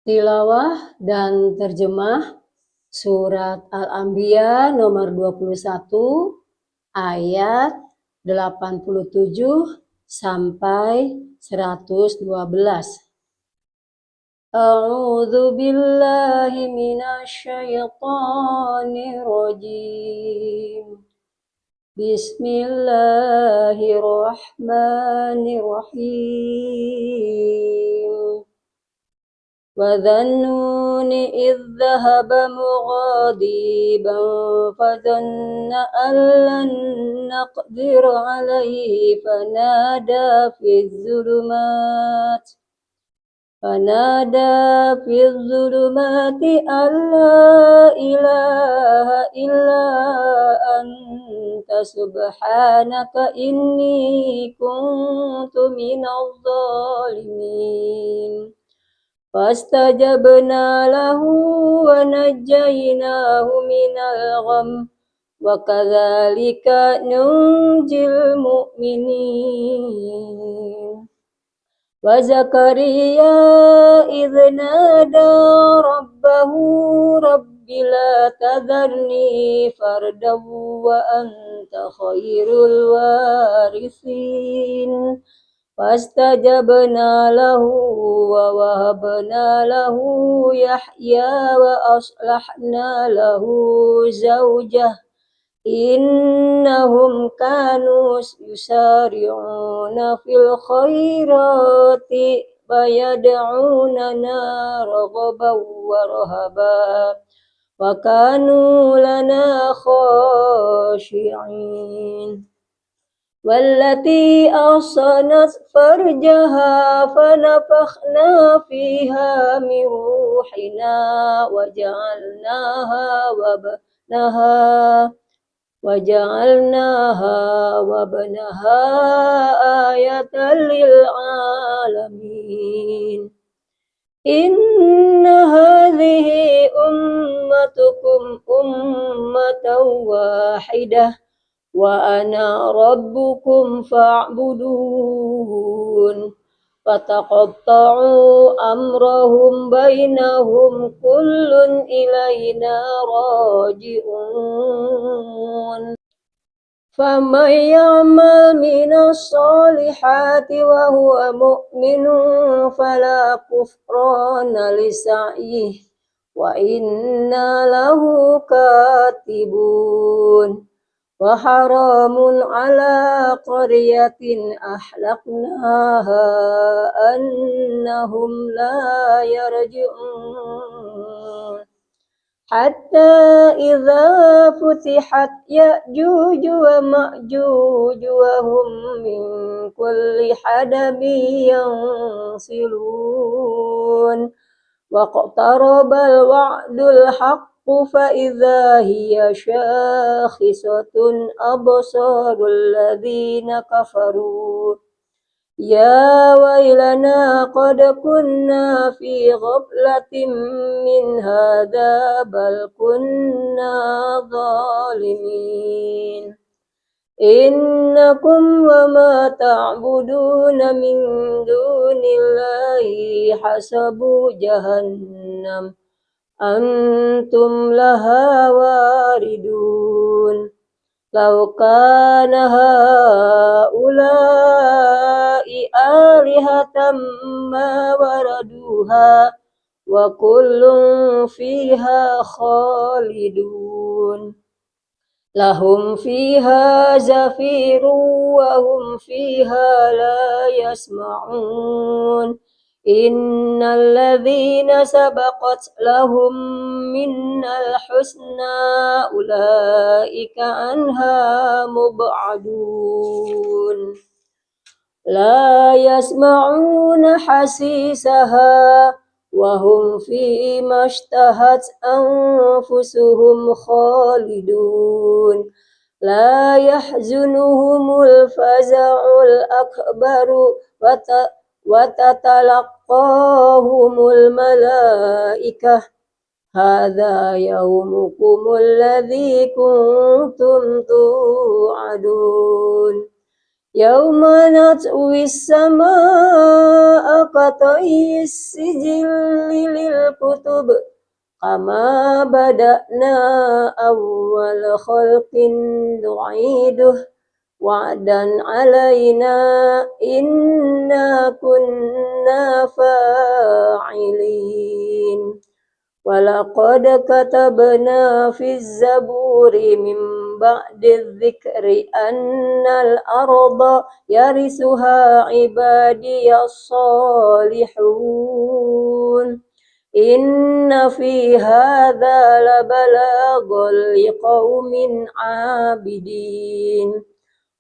Tilawah dan terjemah Surat Al-Anbiya nomor 21 ayat 87 sampai 112. A'udzu billahi minasyaitonir rajim. Bismillahirrahmanirrahim. وذنون إذ ذهب مغاضبا فظن أن لن نقدر عليه فنادى في الظلمات أن لا إله إلا أنت سبحانك إني كنت من الظالمين فاستجبنا له ونجيناه من الغم وكذلك ننجي المؤمنين وزكريا إذ نادى ربه رب لا تذرني فردا وأنت خير الوارثين فاستجبنا له ووهبنا له يحيى وأصلحنا له زوجه إنهم كانوا يسارعون في الخيرات ويدعوننا رغبا ورهبا وكانوا لنا خاشعين والتي أحصنت فرجها فنفخنا فيها من روحنا وجعلناها وابنها آية للعالمين إن هذه أمتكم أمة واحدة وأنا ربكم فاعبدون فتقطعوا أمرهم بينهم كل إلينا راجعون فمن يعمل من الصالحات وهو مؤمن فلا كفران لسعيه وإنا له كاتبون وحرام على قرية أهلكناها أنهم لا يرجعون حتى إذا فتحت يأجوج ومأجوج وهم من كل حدب ينسلون واقترب الوعد الحق فإذا هي شاخصة أبصار الذين كفروا يا ويلنا قد كنا في غفلة من هذا بل كنا ظالمين إنكم وما تعبدون من دون الله حسب جهنم أنتم لها واردون لو كان هؤلاء آلهة ما وردوها وكل فيها خالدون لهم فيها زفير وهم فيها لا يسمعون إن الذين سبقت لهم منا الحسنى أولئك عنها مبعدون لا يسمعون حسيسها وهم فيما اشتهت أنفسهم خالدون لا يحزنهم الفزع الأكبر وتتلقاهم الملائكة هذا يومكم الذي كنتم توعدون Yauma natwis samaa katayis sijilli lil kutub kama bada'na awwal khalqin nu'iduh wa'dan alaina inna kunna fa'ilin. Walaqad katabna fiz zaburi min ba'di dzikri annal arda yarisuha ibadiyas salihun. Inna fi hadza labalaghan liqaumin 'abidin.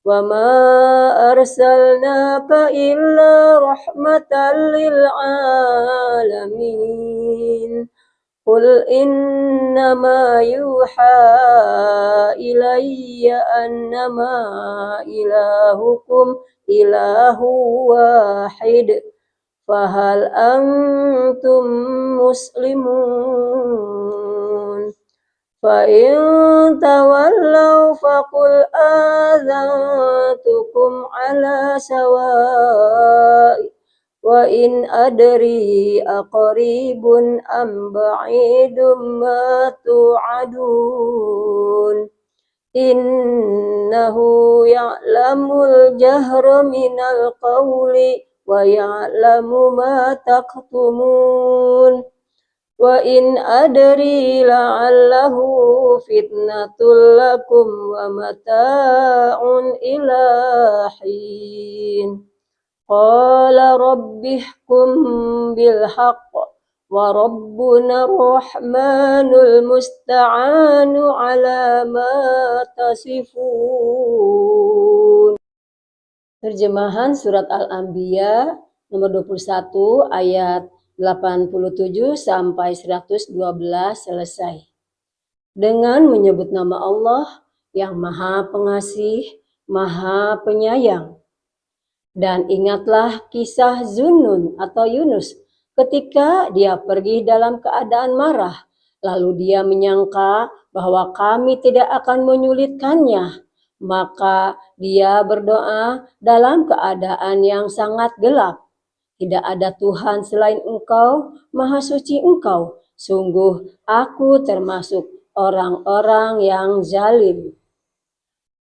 Wa ma arsalnaka illa rahmatan lil alamin. Qul innama yuha ilayya annama ilahukum ilahu wahid. Fahal antum muslimun? Fa in tawallaw faqul adzantukum ala sawa'i wa in adri aqribun am ba'idum ma tu'adun. Innahu ya'lamul jahra minal qawli wa ya'lamu ma taktumun. Wa in adri la'allahu fitnatul lakum wa mata'un ila hin. Qala rabbihkum bil haqq wa rabbuna rahmanul musta'anu ala ma tasifun. Terjemahan surat Al-Anbiya nomor 21 ayat 87 sampai 112 selesai. Dengan menyebut nama Allah yang Maha Pengasih, Maha Penyayang. Dan ingatlah kisah Zunnun atau Yunus ketika dia pergi dalam keadaan marah. Lalu dia menyangka bahwa kami tidak akan menyulitkannya. Maka dia berdoa dalam keadaan yang sangat gelap. Tidak ada Tuhan selain Engkau, Maha Suci Engkau. Sungguh aku termasuk orang-orang yang zalim.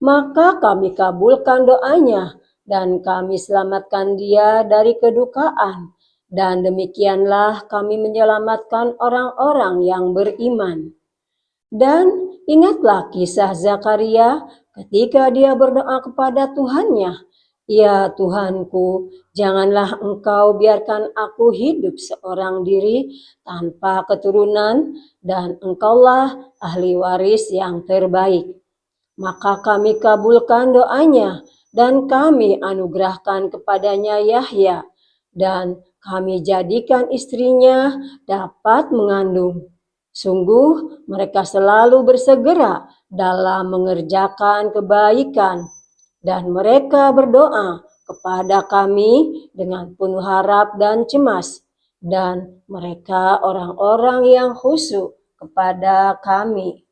Maka kami kabulkan doanya dan kami selamatkan dia dari kedukaan. Dan demikianlah kami menyelamatkan orang-orang yang beriman. Dan ingatlah kisah Zakaria ketika dia berdoa kepada Tuhannya. Ya Tuhanku, janganlah Engkau biarkan aku hidup seorang diri tanpa keturunan dan Engkaulah ahli waris yang terbaik. Maka kami kabulkan doanya dan kami anugerahkan kepadanya Yahya dan kami jadikan istrinya dapat mengandung. Sungguh mereka selalu bersegera dalam mengerjakan kebaikan. Dan mereka berdoa kepada kami dengan penuh harap dan cemas. Dan mereka orang-orang yang khusyuk kepada kami.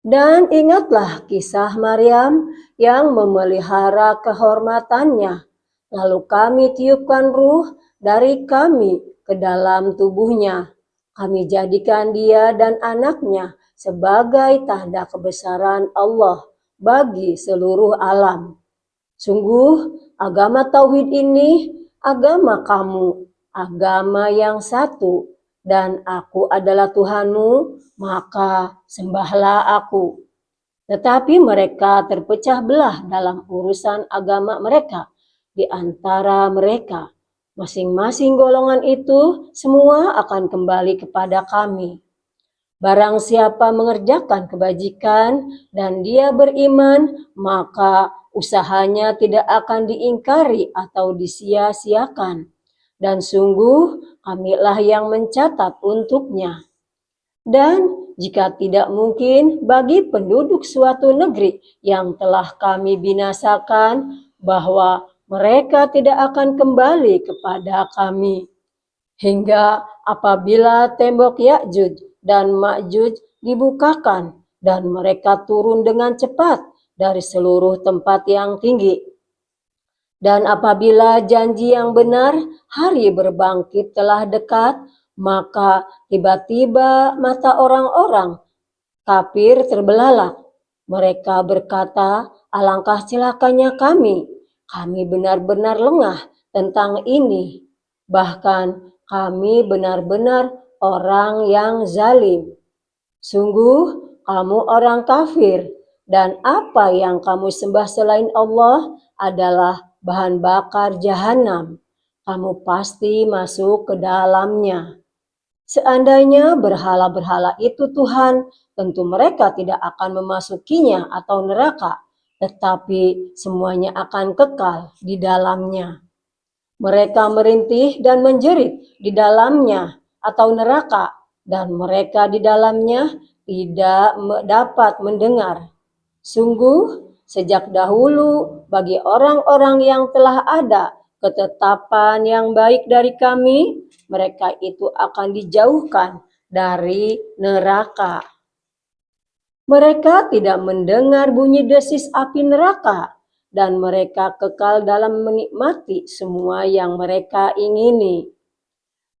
Dan ingatlah kisah Maryam yang memelihara kehormatannya. Lalu kami tiupkan ruh dari kami ke dalam tubuhnya. Kami jadikan dia dan anaknya sebagai tanda kebesaran Allah bagi seluruh alam. Sungguh agama tauhid ini agama kamu, agama yang satu, dan aku adalah Tuhanmu, maka sembahlah aku. Tetapi mereka terpecah belah dalam urusan agama mereka di antara mereka. Masing-masing golongan itu semua akan kembali kepada kami. Barang siapa mengerjakan kebajikan dan dia beriman, maka usahanya tidak akan diingkari atau disia-siakan. Dan sungguh kamilah yang mencatat untuknya. Dan jika tidak mungkin bagi penduduk suatu negeri yang telah kami binasakan, bahwa mereka tidak akan kembali kepada kami. Hingga apabila tembok Ya'juj dan Ma'juj dibukakan dan mereka turun dengan cepat dari seluruh tempat yang tinggi. Dan apabila janji yang benar, hari berbangkit telah dekat, maka tiba-tiba mata orang-orang kafir terbelalak. Mereka berkata, alangkah celakanya kami benar-benar lengah tentang ini. Bahkan kami benar-benar orang yang zalim. Sungguh kamu orang kafir, dan apa yang kamu sembah selain Allah adalah bahan bakar jahanam. Kamu pasti masuk ke dalamnya. Seandainya berhala-berhala itu Tuhan, tentu mereka tidak akan memasukinya atau neraka, tetapi semuanya akan kekal di dalamnya. Mereka merintih dan menjerit di dalamnya atau neraka, dan mereka di dalamnya tidak dapat mendengar. Sungguh, sejak dahulu bagi orang-orang yang telah ada ketetapan yang baik dari kami, mereka itu akan dijauhkan dari neraka. Mereka tidak mendengar bunyi desis api neraka, dan mereka kekal dalam menikmati semua yang mereka ingini.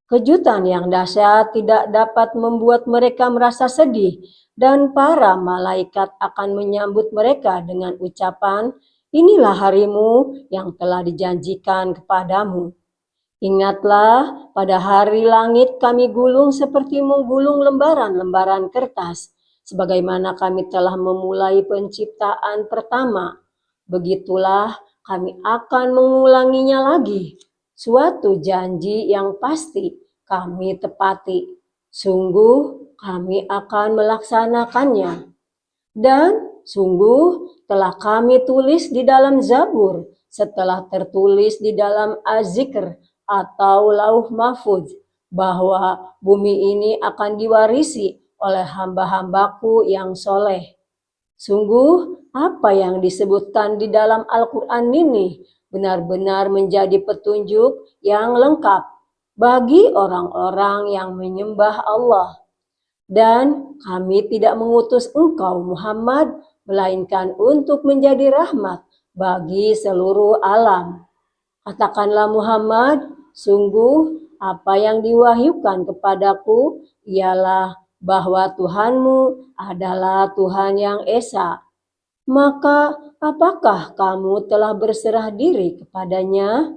Kejutan yang dahsyat tidak dapat membuat mereka merasa sedih, dan para malaikat akan menyambut mereka dengan ucapan, "Inilah harimu yang telah dijanjikan kepadamu." Ingatlah, pada hari langit kami gulung seperti menggulung lembaran-lembaran kertas, sebagaimana kami telah memulai penciptaan pertama. Begitulah kami akan mengulanginya lagi. Suatu janji yang pasti kami tepati. Sungguh kami akan melaksanakannya. Dan sungguh telah kami tulis di dalam Zabur setelah tertulis di dalam Az-Zikr atau Lauh Mahfuz bahwa bumi ini akan diwarisi oleh hamba-hambaku yang soleh. Sungguh apa yang disebutkan di dalam Al-Quran ini benar-benar menjadi petunjuk yang lengkap bagi orang-orang yang menyembah Allah. Dan kami tidak mengutus engkau Muhammad melainkan untuk menjadi rahmat bagi seluruh alam. Katakanlah Muhammad, sungguh apa yang diwahyukan kepadaku ialah bahwa Tuhanmu adalah Tuhan yang esa. Maka apakah kamu telah berserah diri kepadanya?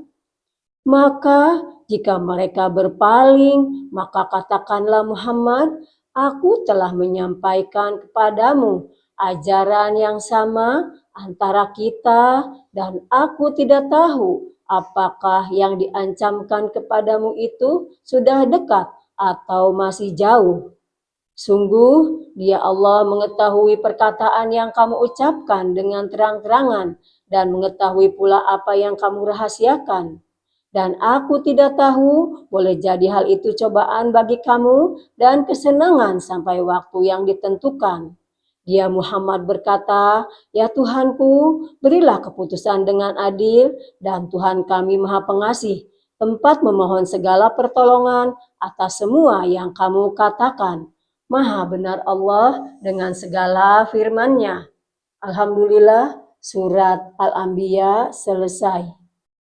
Maka jika mereka berpaling, maka katakanlah Muhammad, aku telah menyampaikan kepadamu ajaran yang sama antara kita, dan aku tidak tahu apakah yang diancamkan kepadamu itu sudah dekat atau masih jauh. Sungguh, Dia Allah mengetahui perkataan yang kamu ucapkan dengan terang-terangan dan mengetahui pula apa yang kamu rahasiakan. Dan aku tidak tahu, boleh jadi hal itu cobaan bagi kamu dan kesenangan sampai waktu yang ditentukan. Dia Muhammad berkata, "Ya Tuhanku, berilah keputusan dengan adil, dan Tuhan kami Maha Pengasih, tempat memohon segala pertolongan atas semua yang kamu katakan. Maha benar Allah dengan segala firman-Nya." Alhamdulillah, surat Al-Anbiya selesai.